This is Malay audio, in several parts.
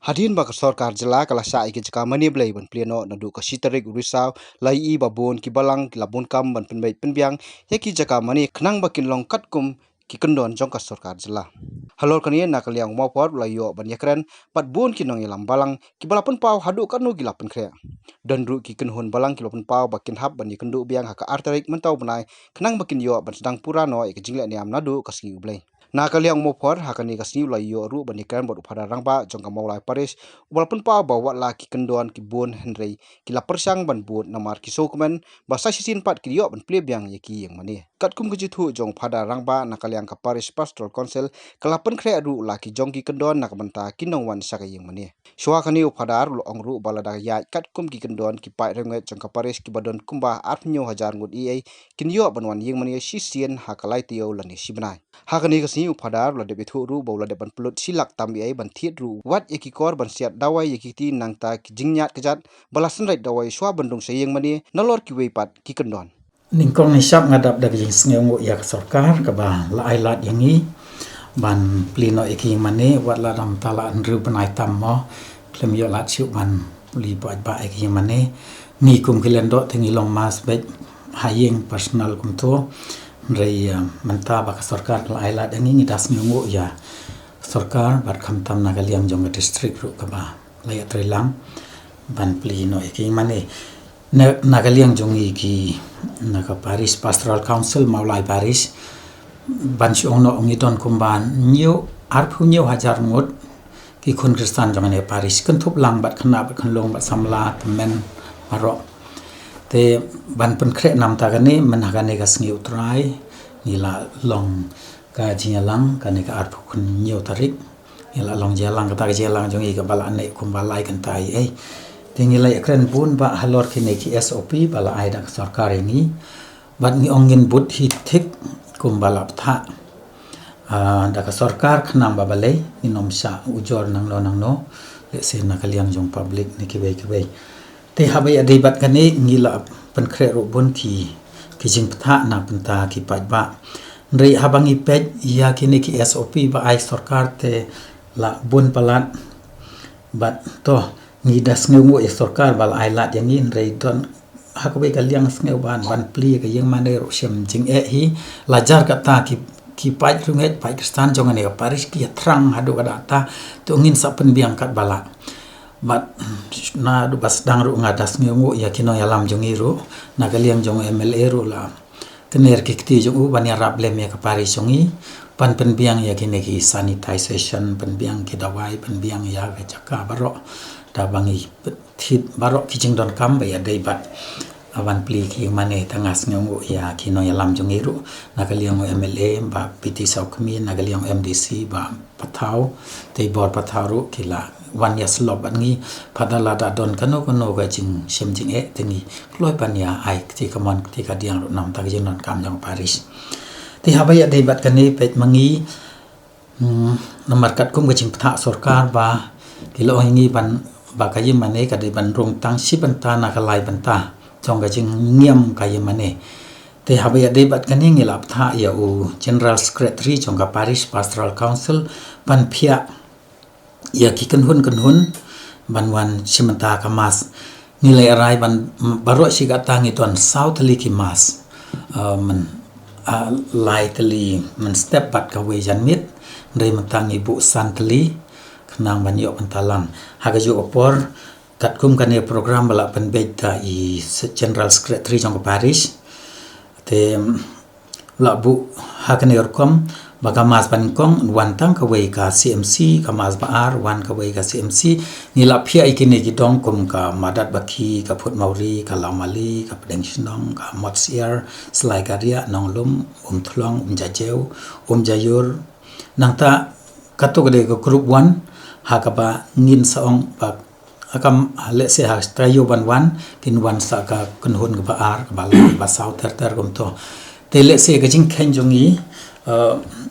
Hadin bak sarkar jela kala sa iki jaka mani blai ban pleno nadu ka sitarik urisau lai I babon ki balang ki labun kam ban Pynbiang yaki jaka mani khnang bakin long katkum ki kendon jong ka sarkar jela. Halor kania nakaliang mopor layo ban yakren pat bun ki nong ilam balang ki balapun pau hadu kanu gilapun krea. Dan ru ki kenhun balang ki lapun pau bakin hab ban yakendu biang haka artarik mentau benai khnang bakin yo ban sedang purano ik jingle niam nadu kasngi ublai. Nakaliang mopor hakani kasni layo ru ban yakren bot pada rangba jong ka maulai paris walaupun pau bawa la ki kendon ki bun henry ki la persang ban bun namar ki sokumen basa sisin pat ki yo ban Pynbiang yaki Iingmane. Katkum kejithu jong pada rangba nakaliang ka Parish Pastoral Council kalapan kre adu laki jong ki kendon nakabanta kinong wan saka Iingmane. Shwa kani upadar lo ongru balada ya katkum ki kendon ki pai renget jong ka Parish ki badon kumba 8,000 ngut EA kinyo ban wan Iingmane sisien hakalai tiyo lani sibnai. Hakani kasni upadar lo debithu ru bola depan pelut silak tambi ai ban thiet ru wat yaki kor ban siat dawai yaki ti nangta ki jingnyat kejat balasan rai dawai shwa bandung sa Iingmane nalor ki weipat ki kendon. Ningkong ni siap ngadap dari sengeu ya sarkar ke ba la ailat yangi ban plino Iingmane wat la dam tala andru benai tammo klem yo lat siu ban li ba Iingmane ni kum kilendo tengi long mas bet hayeng personal kum to rei menta ba sarkar la ailat yangi ni das ngeu ya sarkar bat kham tam nagaliang jong district ru ka ba la ya trelang ban plino Iingmane Nagaliang jongi ki naga Parish Pastoral Council maulai Parish ban siong no ongi don kumban new arpu new hajar ngut ki kun Kristan jongane Parish kentup lang bat khana bat khanlong bat samla temen maro te ban pen kre nam ta gane menagane ga sngi utrai nila long ka jinyalang kane ka arpu kun new tarik nila long jalang ka jalang jongi ka balane kumbalai kan tai tingilai ekran pun ba halor kini ki SOP bala aida sarkar ini bat ni ongin but hitik kumbalap tha da ka sarkar khnam ba balai ni nomsa ujor nang no le se nakaliang jong public ni ki te habai adai bat kane ngila pen kre ro bun ki jing tha na penta ki pat ba rei habangi pej ya kini ki SOP ba ai sarkar te la bun palat bat to ni das ngeu sarkar bal ailat yang in rei don hakwe kaliang ngeu ban Plie ka Iingmane ro sem jing hi lajar kata ki pai runget pai Kristan jongan ne Parish ki trang hadu kada ta to ngin sa Pynbiang kat bala bat na du bas dang ru ngadas ngeu ya kino yalam jongiru na kaliang jong MLA ru la tener ki kti jong ban ya rap lem ya ka Parish jongi pan Pynbiang ya kini ki sanitization Pynbiang ki dawai Pynbiang ya ka jaka baro da bangi thit barok kijing don kam ba ya dei bat awan Plie ki Iingmane tangas ngeu ya kino ya lam jongiru nakaliang MLA ba PT Saukmi nakaliang MDC ba pathau te bor patharu kila wan ya slop angi padala da don kano ga jing sem jing tengi kloi pan ya ai ti kamon ti ka diang nam ta jing don kam jong Parish ti haba ya dei bat kani pet mangi namar kat kum ga jing patha sarkar ba kilo ingi ban baka Iingmane ka de ban rong tang si banta na kalai banta jong ga jing ngiam ka Iingmane te habaya de bat kani ngilap tha ya u General Secretary jong ka Parish Pastoral Council ban phia ya ki kanhun ban wan simanta ka mas nilai rai ban baro si ga tangi ton southly ki mas man lightly man step bat ka we jan mit rei mantangi bu santli nang banyo pantalan hagajo opor katkum kane program bala penbeta I General Secretary jong Parish te labu hakane orkom baga mas pankong wantang ka wei ka CMC ka mas baar wan ka wei ka CMC ni lapia ikine gidong kum ka madat baki ka phut mauri ka lamali ka pedeng Shadong ka motsier slai garia nonglum thlong jajeu jayur nangta katuk de ka group 1 hakaba ngin saong ba akam let's say has trayo ban wan kin wan sa ka kunhun ka baar ka bala ba south ter gum to te let's say ka jing khen jongi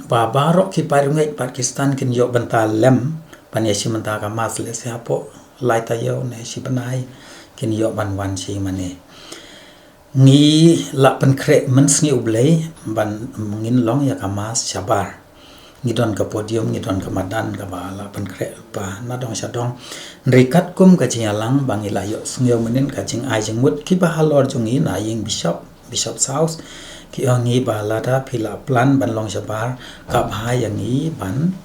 ba barok ki parungai Pakistan kin yo banta lem pan ya simanta ka mas let's say apo lai ta yo ne si banai kin yo ban wan si mane ngi la pen kre men sngi ublei ban ngin long ya ka mas shabar ngidon ka podium ngidon ka madan ka bala pan kre pa Nadong Shadong rekat kum ka jingalang bangila yo sngeu menin ka jing ai jing mut ki ba halor jungi na ying bishop's house ki ongi bala da phila plan ban long jabar ka bha yangi ban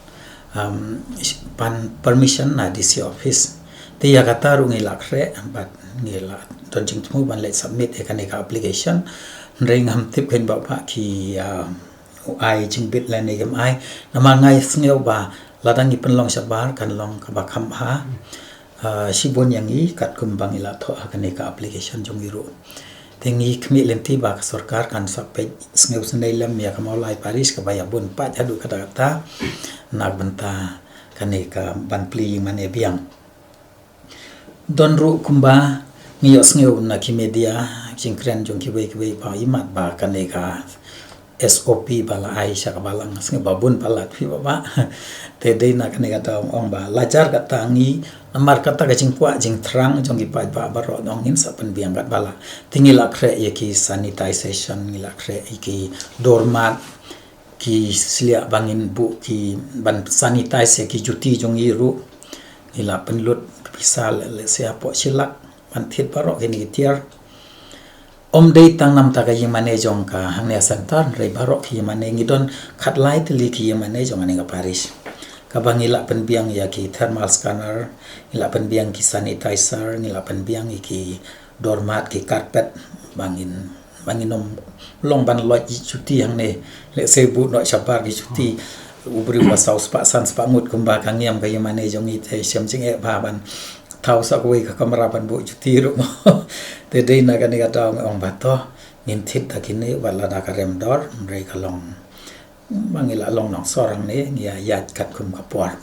pan permission na DC office te ya kata rungi lakre bat ngila don jing tmu ban let submit ekane ka application ring ham tip ken ba ki ai jing bit la ne gam ai nama ngai sngeu ba ladang ni penlong sabar kan long ka ba kham ha sibon yangi kat kum bangila tho akane ka application jongiru tengi khmi lenti ba sarkar kan sape sngeu snei lam ya kamalai paris ka ba ya bun pa jadu kata kata nak banta kane ka ban pli mane biang don ru kumba ngiyo sngeu na ki media jingkren jong ki wei pa imat ba kane ka SOP bala Aisyah ka balang sing babun palat fi baba te dei na kane kata ong ba lajar kata ngi namar kata ka jing puak jing terang jong ki pa baro dong in sa Pynbiang kat bala tingi lakre ye ki sanitization ngi lakre ki dormat ki silia bangin bu ki ban sanitize ki juti jong iru ila penlut pisal le siapo silak ban thit baro kini tiar om dei tang nam ta ka Iingmane jong ka hangnya santar rei barok ki Iingmane ngidon khat lai tli ki Iingmane jong ane ka Paris ka bangila Pynbiang ya ki thermal scanner ila Pynbiang ki sanitizer ila Pynbiang ki doormat ki carpet bangin om long ban lo cuti yang ne le sebu no chapar ki cuti ubri ba saus pa san spa ngut kumba ka ngiam ka Iingmane jong i te sem jing e ba ban thau sa koi ka kamera ban bu cuti ru te dei na ka ni ka taw ong bato ngin thit ta kini wala da ka rem dor rei ka long bangila long nong sorang ne ya yat kat kum ka por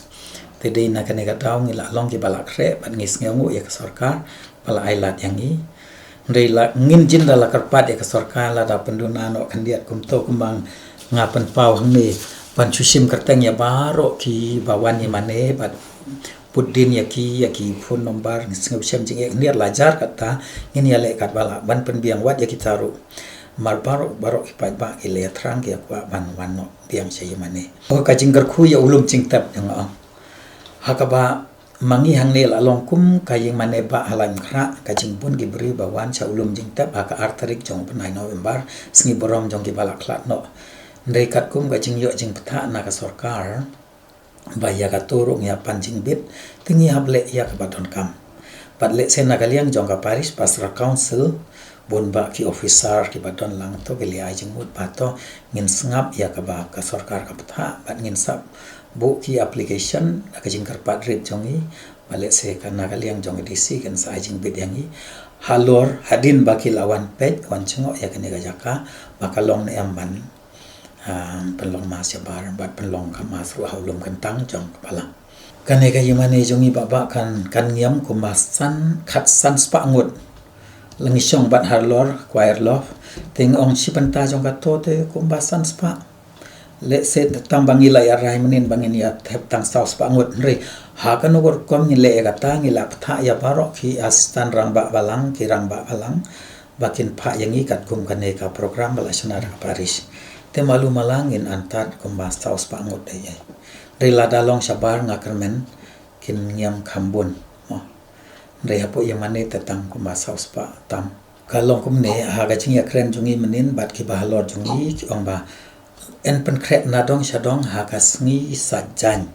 te dei na ka ni ka taw ngila long ki balak re ban ngis ngeu ya ka sarkar bala ailat yang i rei la ngin jin da la karpat ya ka sarkar la da penduna no kan diat kum to kumbang ngapan pau hang ni pan chusim kerteng ya baro ki bawan Iingmane bat pudin yaki phone number ngeu sem jing ek niat lajar kata ngin ya le kat bala ban Pynbiang wat yaki taru mar baro ki pa ba ile trang ki kwa ban wan no biang se Iingmane o ka jing gar khu ya ulum jing tap jang a hakaba mangi hang ne la long kum ka Iingmane ba halan khra ka jing bun ki bri ba wan cha ulum jing tap aka artarik jong 9 November sngi borom jong ki bala khlat no ndai kat kum ka jing yo jing ptha na ka sarkar baya ka turung ya panjing bit tingi hable ya ka badon kam padle sena kaliang jong ka Paris pasra council bon ba ki officer ki badon lang to beli ai jing mut pato ngin sngap ya ka ba ka sarkar ka ptha bat ngin sap bu ki application ka jing kar padrit jongi bale se kana kaliang jong DC kan sa jing bit yangi halor hadin ba ki lawan pet wan chengo ya kane ga jaka bakalong ne amban penlong mas ya bar bat penlong ka mas ru haulum kan tang jong kepala kane ka Iingmane jongi baba kan ngiam ku masan khat san spa ngut langi song bat harlor choir love ting ong sipanta jong ka to te ku basan spa le set tam bangila ya rai menin bangin ya thep tang sau spa ngut re ha kan gor kom ni le ga ta ngila ptha ya baro ki asistan rang ba balang ki rang ba balang bakin pha yangi kat kum kane ka program bala sanar ka Paris te malu malangin antat kumbas taus pa ngot ai rela dalong sabar ngakermen kin ngiam khambun mo re hapo Iingmane tetang kumbas taus pa tam kalong kumne ha ga ching ya kren jungi menin bat ki bahalor jungi ong ba en pen kret Nadong Shadong ha ka sngi sajan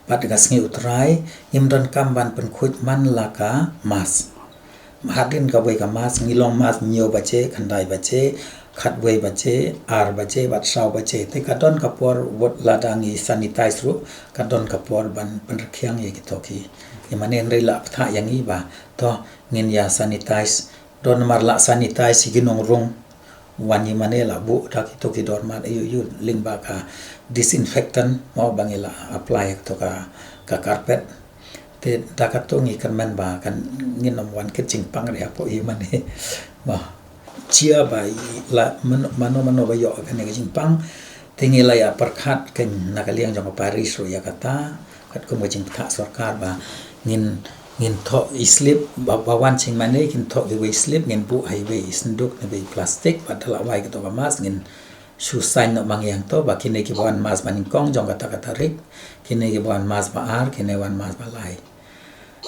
bat ga sngi utrai imdan kamban pen khut man laka mas hadin ka boi ka mas ngilong mas nyo bache khandai bache khat wei bache ar bache bat sau bache te kadon kapor wot ladangi sanitize ru kadon kapor ban penrkhiang ye kitoki Iingmane rei la ptha yangi ba to ngin ya sanitize don mar la sanitize ginong rung wan Iingmane la bu ta kitoki dormat yu ling ba ka disinfectant mo bangila apply to ka carpet te dakatongi kan man ba kan ngin nom wan ke chingpang re apo Iingmane ba chia bai la mano ba yo kan ngi jingpang tingi la ya perkhat kan nakaliang jong Paris ro ya kata kat ko mo jing tha sarkar ba ngin tho islip ba wan ching mane kin tho the way slip ngin bu highway senduk ne be plastic padala wai to ba mas ngin susah nak mangyang to ba kini kibuan mas maningkong jong kata Katholik kini kibuan mas baar kini wan mas balai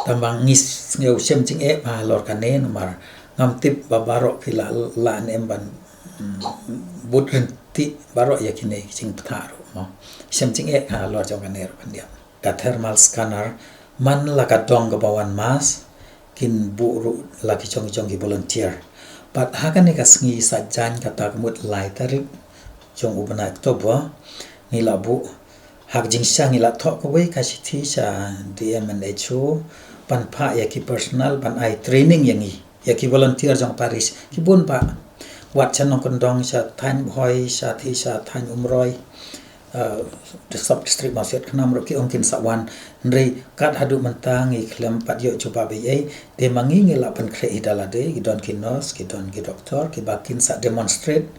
tambang ngis ngeu sem ching ma lor kane nomar ngam tip ba barok kila la nem ban budren ti barok ya kini ching ptharu mo sem ching ha lor jong kane ro pandia ka thermal scanner man la ka dong ga bawan mas kin bu la ki chong ki volunteer but hakan ka sngi sa jan kata mut lai tarik jong ubana Oktober ni labu hak jing sang ila thok ko we ka sithi sa DMNHO pan pha ya ki personal pan ai training yangi ya ki volunteer jong Paris ki bun pa wat chanong kondong sa than boy sa thi sa than umroi the sub district maset khnam ro ki ongkin sawan nrei kat hadu mentang i klem pat yo chupa be ai te mangi ngela pan kre idala de ki don ki nurse ki don ki doctor ki bakin sa demonstrate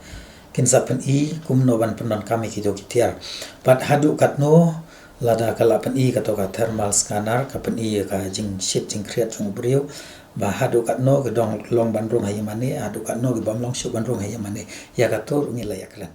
kin sa pen I kum no ban penon kami ki do ki tiar pat hadu kat no lada kala pen I ka to ka thermal scanner ka pen I ka jing ship jing kreat jong brio ba hadu kat no ke dong long ban rong Iingmane hadu kat no ke bam long shu ban rong Iingmane ya ka to ngila ya klan